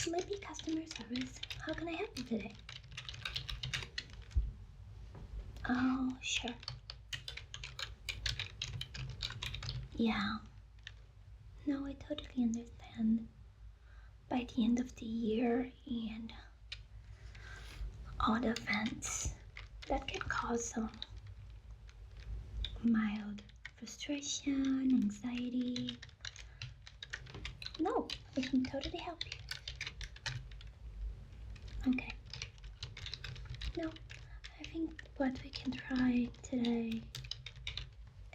Sleepy customer service. How can I help you today? Oh, sure. Yeah. No, I totally understand. By the end of the year and all the events, that can cause some mild frustration, anxiety. No, I can totally help you. Okay. No, I think what we can try today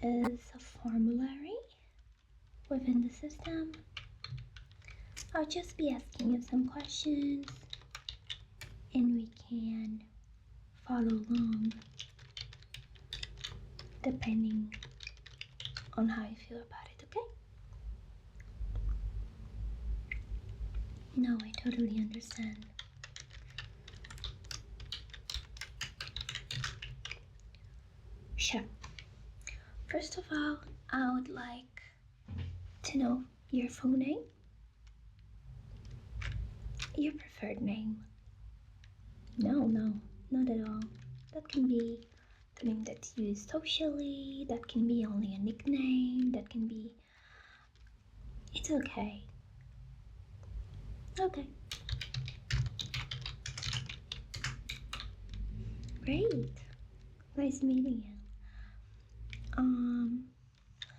is a formulary within the system. I'll just be asking you some questions and we can follow along depending on how you feel about it, okay? No, I totally understand. Sure. First of all, I would like to know your full name, your preferred name. No, not at all. That can be the name that's used socially, that can be only a nickname, that can be... It's okay. Okay. Great. Nice meeting you.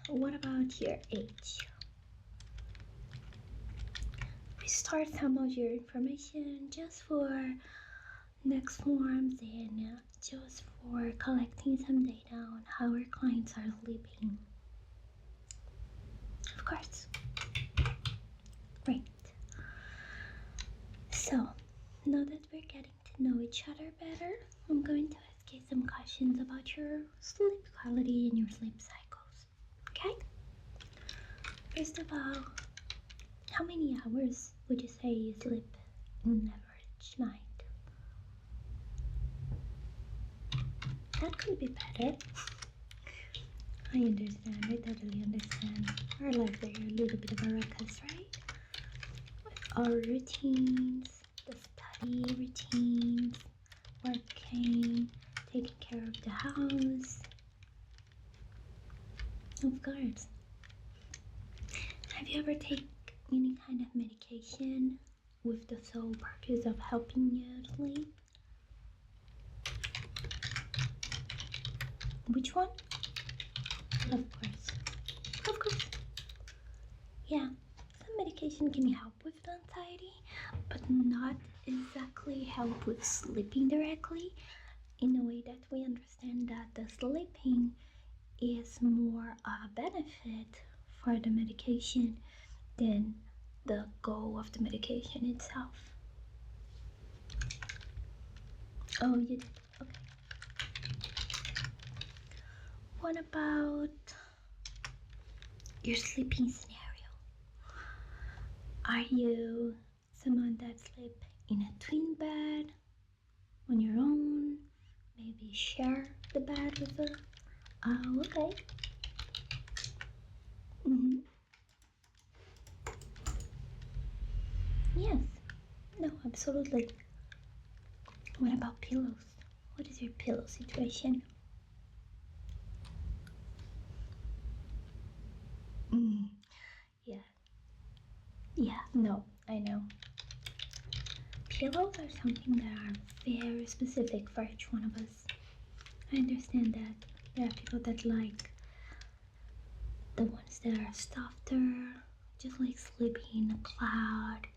What about your age? We start some of your information just for next forms and just for collecting some data on how our clients are sleeping. Of course. Great. So, now that we're getting to know each other better, I'm going to ask you some questions about your sleep quality and your sleep cycles. Okay? First of all, how many hours would you say you sleep in an average night? That could be better. I understand, I totally understand. Our lives are a little bit of a ruckus, right? With our routines, the study routines, working, taking care of the house. Of course. Have you ever taken any kind of medication with the sole purpose of helping you sleep? Which one? Of course. Of course. Yeah, some medication can help with the anxiety, but not exactly help with sleeping directly, in a way that we understand that the sleeping is more a benefit for the medication than the goal of the medication itself. Oh, you did? Okay. What about your sleeping scenario? Are you someone that sleeps in a twin bed, on your own, maybe share the bed with a... Oh, okay. Yes. No, absolutely. What about pillows? What is your pillow situation? Yeah. Yeah, no, I know. Pillows are something that are very specific for each one of us. I understand that there are people that like the ones that are softer, just like sleeping in a cloud,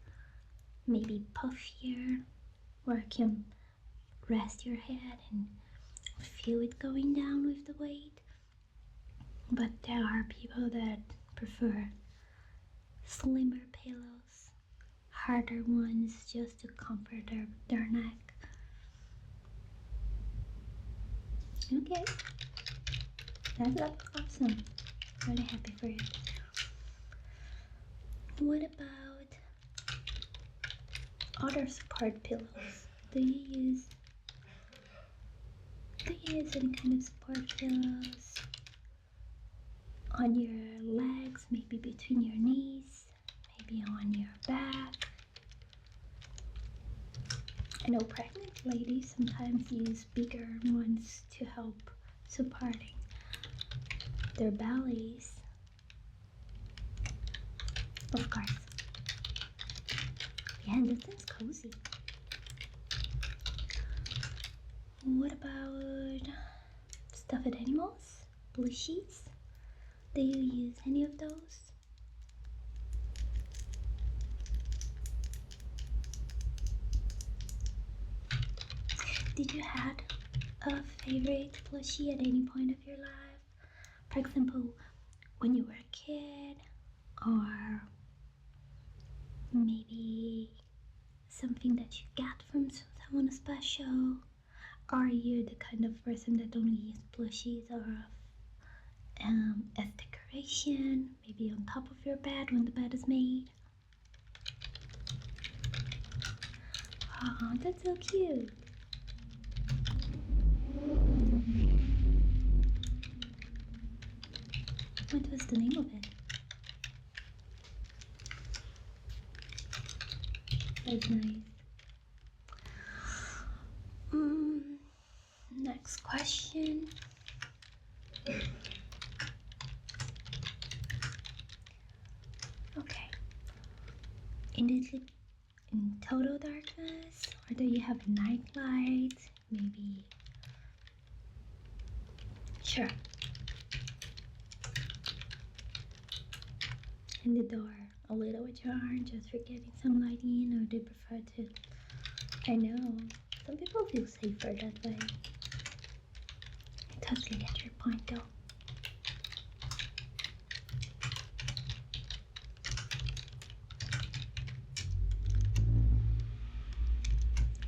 maybe puffier, where you can rest your head and feel it going down with the weight. But there are people that prefer slimmer pillows, harder ones just to comfort their neck. Okay, that's awesome. Really happy for you. What about other support pillows? Do you use any kind of support pillows on your legs, maybe between your knees, maybe on your back? I know pregnant ladies sometimes use bigger ones to help supporting their bellies. Of course. Yeah, that sounds cozy. What about stuffed animals? Plushies? Do you use any of those? Did you had a favorite plushie at any point of your life? For example, when you were a kid, or maybe something that you got from someone special, or are you the kind of person that only uses plushies or as decoration, maybe on top of your bed when the bed is made? Oh, that's so cute. What was the name of it? That's nice. Next question. Okay. In total darkness, or do you have a night light? Maybe. Sure. And the door a little ajar, just for getting some light in, or do you prefer to? I know some people feel safer that way. I totally get your point though.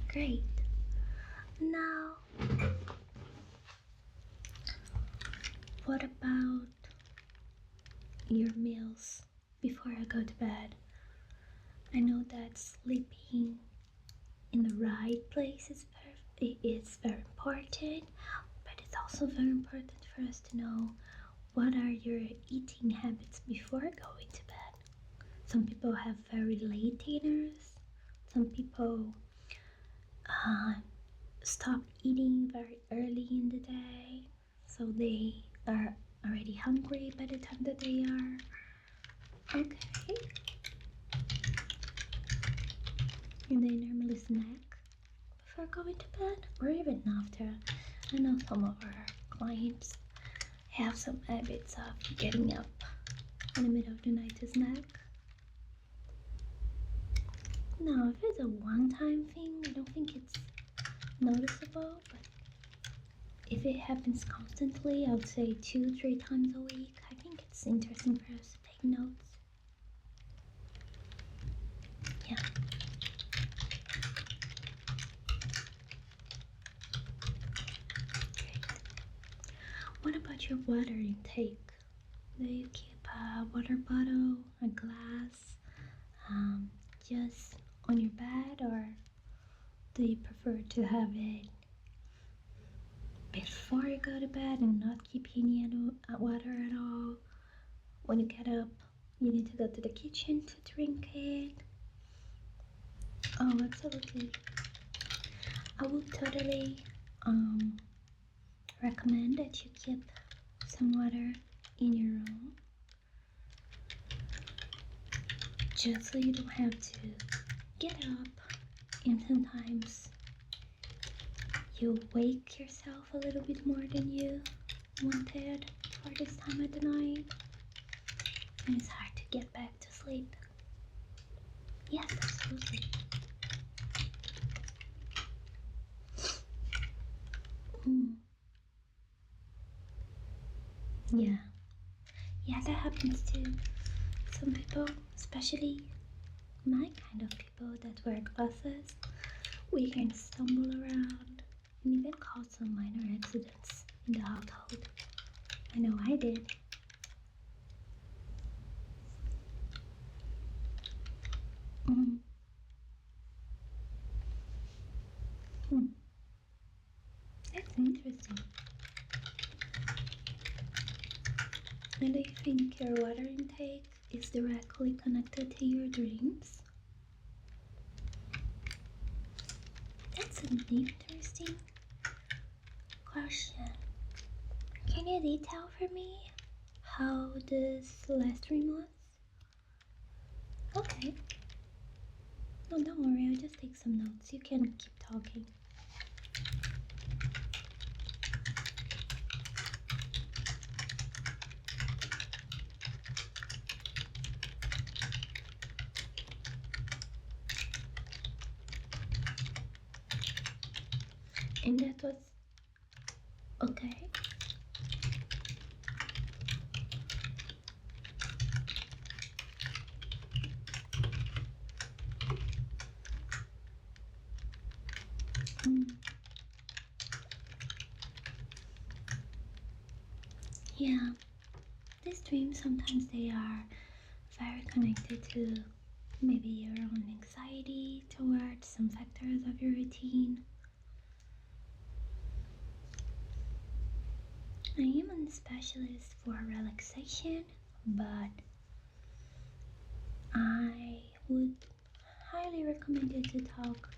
Great. Now, what about your meals before I go to bed? I know that sleeping in the right place is very important, but it's also very important for us to know what are your eating habits before going to bed. Some people have very late dinners. Some people stop eating very early in the day, so they are already hungry by the time that they are. Okay. And they normally snack before going to bed, or even after. I know some of our clients have some habits of getting up in the middle of the night to snack. Now, if it's a one-time thing, I don't think it's noticeable, but if it happens constantly, I would say 2-3 times a week, I think it's interesting for us to take notes. Yeah. Great. What about your water intake? Do you keep a water bottle, a glass, just on your bed, or do you prefer to have it before you go to bed and not keep any water at all? When you get up, you need to go to the kitchen to drink it. Oh, absolutely. I would totally recommend that you keep some water in your room, just so you don't have to get up and sometimes you wake yourself a little bit more than you wanted for this time of the night, and it's hard to get back to sleep. Yes, absolutely. Yeah, that happens to some people, especially my kind of people that wear glasses. We can stumble around and even cause some minor accidents in the household. I know I did. That's interesting. And do you think your water intake is directly connected to your dreams? That's an interesting question. Can you detail for me how this last dream was? Okay. No, don't worry, I'll just take some notes. You can keep talking. And that was okay. Yeah, these dreams sometimes they are very connected to maybe your own anxiety towards some factors of your routine. I am a specialist for relaxation, but I would highly recommend you to talk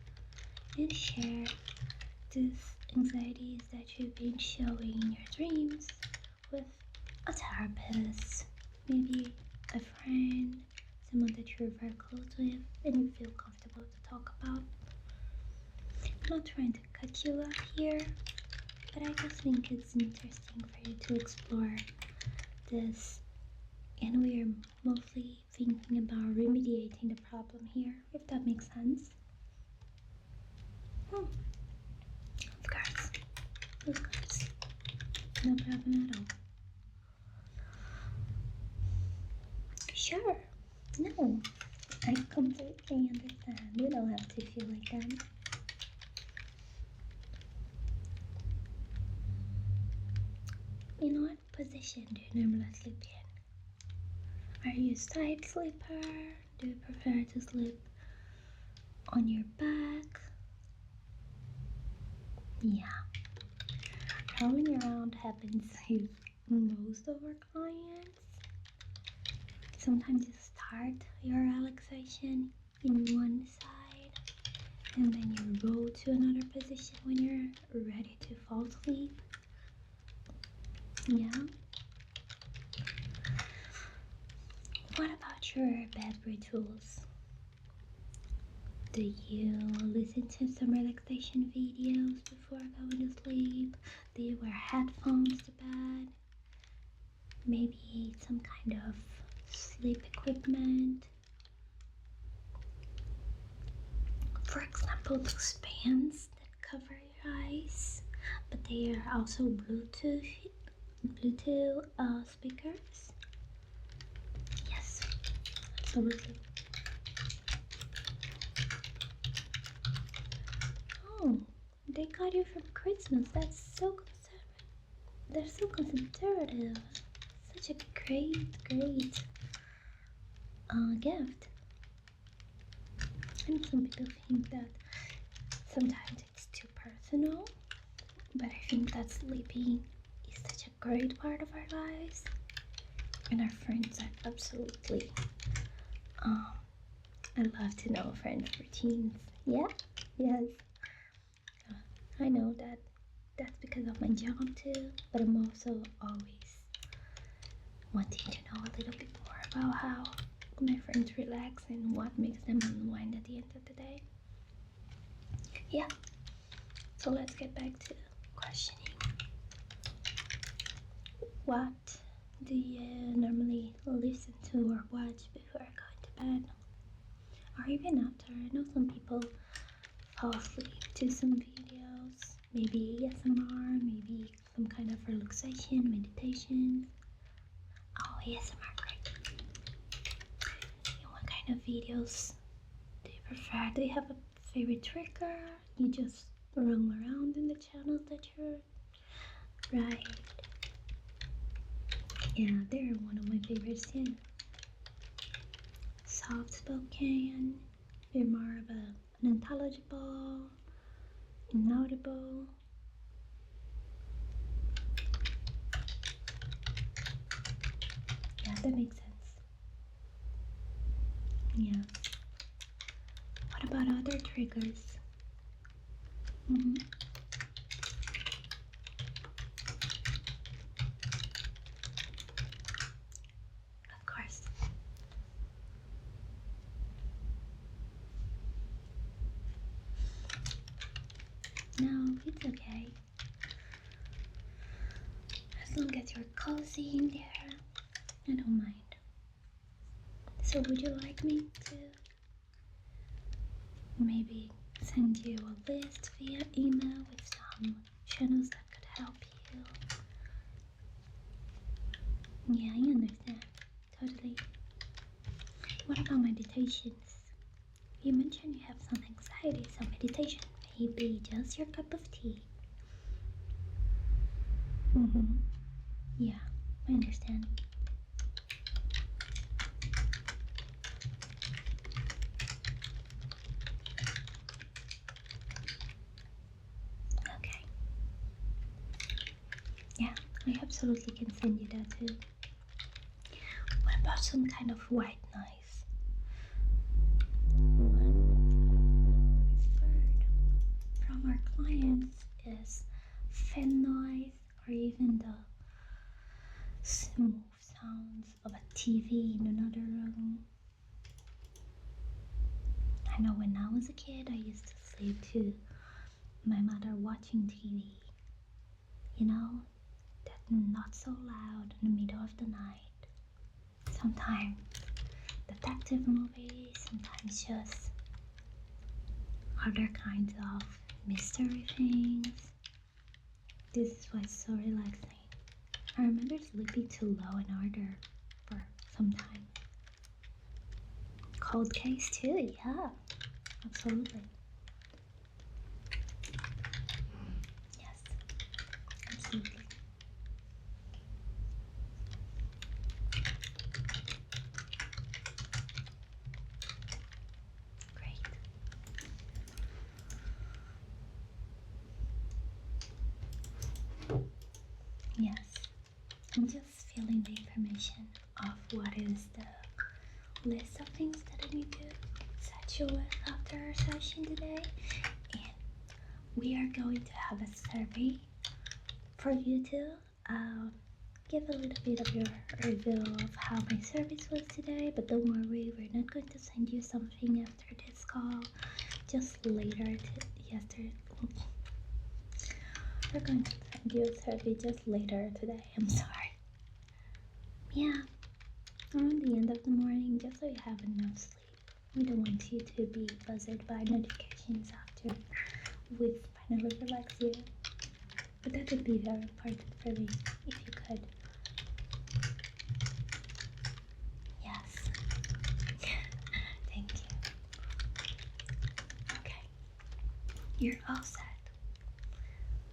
and share these anxieties that you've been showing in your dreams with a therapist, maybe a friend, someone that you're very close with and you feel comfortable to talk about. I'm not trying to cut you off here, but I just think it's interesting for you to explore this, and we are mostly thinking about remediating the problem here, if that makes sense. Of course, of course, no problem at all. Sure, no, I completely understand. You don't have to feel like that. In what position do you normally sleep in? Are you a side sleeper? Do you prefer to sleep on your back? Yeah, rolling around happens with most of our clients. Sometimes you start your relaxation in one side and then you roll to another position when you're ready to fall asleep. Yeah. What about your bed rituals? Do you listen to some relaxation videos before going to sleep? Do you wear headphones to bed? Maybe some kind of sleep equipment? For example, those bands that cover your eyes, but they are also Bluetooth speakers. Yes, absolutely. Oh, they got you from Christmas. That's so considerate. They're so considerate. Such a great gift. And some people think that sometimes it's too personal, but I think that sleeping is such a great part of our lives, and our friends are absolutely. I love to know friends' routines. Yeah, yes. I know that that's because of my job too, but I'm also always wanting to know a little bit more about how my friends relax and what makes them unwind at the end of the day. Yeah, so let's get back to questioning. What do you normally listen to or watch before going to bed? Or even after? I know some people fall asleep to some videos, maybe ASMR, maybe some kind of relaxation, meditation. Oh, ASMR, great. And what kind of videos do you prefer? Do you have a favorite trigger? You just roam around in the channels that you're right. Yeah, they're one of my favorites too. Soft spoken. They're more of an intelligible, inaudible. Yeah, that makes sense. Yeah. What about other triggers? Mm-hmm. Of course. No, it's okay. As long as you're cozy in there, I don't mind. So would you like me to maybe send you a list via email with some channels that could help you? Yeah, I understand. Totally. What about meditations? You mentioned you have some anxiety, so meditation may be just your cup of tea. Mm-hmm. Yeah, I understand. Okay. Yeah, I absolutely can send you that too. What about some kind of white noise? One preferred from our clients is fan noise or even the smooth sounds of a TV in another room. I know when I was a kid, I used to sleep to my mother watching TV. You know, that not so loud in the middle of the night. Sometimes detective movies, sometimes just other kinds of mystery things. This is why it's so relaxing. I remember sleeping too low in order for some time. Cold case too, yeah, absolutely. Yes, absolutely. Great. Yes, I'm just filling the information of what is the list of things that I need to set you with after our session today. And we are going to have a survey for you to give a little bit of your review of how my service was today. But don't worry, we're not going to send you something after this call. Just later, yesterday. We're going to send you a survey just later today. I'm sorry. Yeah, around the end of the morning, just so you have enough sleep. We don't want you to be buzzed by notifications after we've finally relaxed you. But that would be very important for me if you could. Yes. Thank you. Okay. You're all set.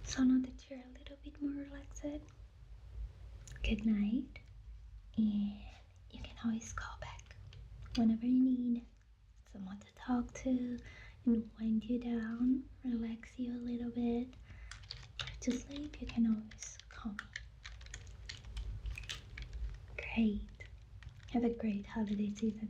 So now that you're a little bit more relaxed, good night. And you can always call back whenever you need someone to talk to and wind you down, relax you a little bit. To sleep, you can always call me. Great. Have a great holiday season.